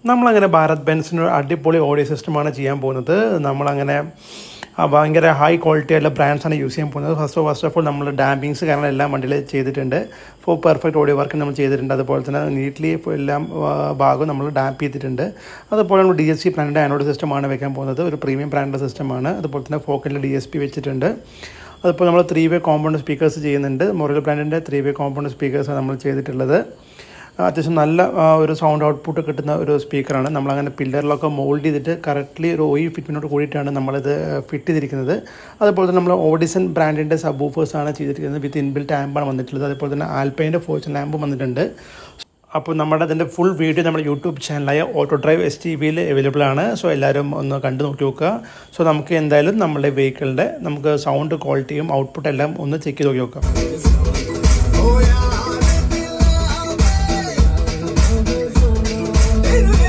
നമ്മളങ്ങനെ ഭാരത് ബെൻസിന് അടിപൊളി ഓഡിയോ സിസ്റ്റമാണ് ചെയ്യാൻ പോകുന്നത്. നമ്മളങ്ങനെ ഭയങ്കര ഹൈ ക്വാളിറ്റി ആയിട്ടുള്ള ബ്രാൻഡ്സാണ് യൂസ് ചെയ്യാൻ പോകുന്നത്. ഫസ്റ്റ് ഓഫ് ഓൾ നമ്മൾ ഡാമ്പിങ്സ് കാരണം എല്ലാം വണ്ടിയിൽ ചെയ്തിട്ടുണ്ട്. പെർഫെക്റ്റ് ഓഡിയോ വർക്ക് നമ്മൾ ചെയ്തിട്ടുണ്ട്. അതുപോലെ തന്നെ നീറ്റ്ലി എല്ലാം ഭാഗവും നമ്മൾ ഡാമ്പ് ചെയ്തിട്ടുണ്ട്. അതുപോലെ നമ്മൾ DSP ബ്രാൻഡിൻ്റെ ആൻഡ്രോയിഡ് സിസ്റ്റമാണ് വെക്കാൻ പോകുന്നത്. ഒരു പ്രീമിയം ബ്രാൻഡിൻ്റെ സിസ്റ്റമാണ്. അതുപോലെ തന്നെ ഫോക്കലിൽ DSP വെച്ചിട്ടുണ്ട്. അതിപ്പോൾ നമ്മൾ 3-way കോമ്പൗണ്ട് സ്പീക്കേഴ്സ് ചെയ്യുന്നുണ്ട്. മൊറൽ ബ്രാൻഡിൻ്റെ 3-way കോമ്പൗണ്ട് സ്പീക്കേഴ്സാണ് നമ്മൾ ചെയ്തിട്ടുള്ളത്. അത്യാവശ്യം നല്ല ഒരു സൗണ്ട് ഔട്ട്പുട്ട് കിട്ടുന്ന ഒരു സ്പീക്കറാണ്. നമ്മളങ്ങനെ പില്ലറിലൊക്കെ മോൾഡ് ചെയ്തിട്ട് കറക്റ്റ്ലി ഒരു ഫിറ്റിനോട് കൂടിയിട്ടാണ് നമ്മളിത് ഫിറ്റ് ചെയ്തിരിക്കുന്നത്. അതുപോലെ തന്നെ നമ്മൾ ഓഡിസൺ ബ്രാൻഡിൻ്റെ സബ് വൂഫേഴ്സാണ് ചെയ്തിരിക്കുന്നത്. വിത്ത് ഇൻബിൽറ്റ് ആമ്പാണ് വന്നിട്ടുള്ളത്. അതുപോലെ തന്നെ ആൽപൈൻ്റെ ഫോർച്യൂൺ ആമ്പും വന്നിട്ടുണ്ട്. അപ്പോൾ നമ്മുടെ അതിൻ്റെ ഫുൾ വീഡിയോ നമ്മുടെ യൂട്യൂബ് ചാനലായ ഓട്ടോ ഡ്രൈവ് STVയിൽ അവൈലബിൾ ആണ്. സോ എല്ലാവരും ഒന്ന് കണ്ടു നോക്കി നോക്കുക. സോ നമുക്ക് എന്തായാലും നമ്മുടെ വെഹിക്കിളിൻ്റെ നമുക്ക് സൗണ്ട് ക്വാളിറ്റിയും ഔട്ട്പുട്ട് എല്ലാം ഒന്ന് ചെക്ക് ചെയ്ത് നോക്കി നോക്കാം.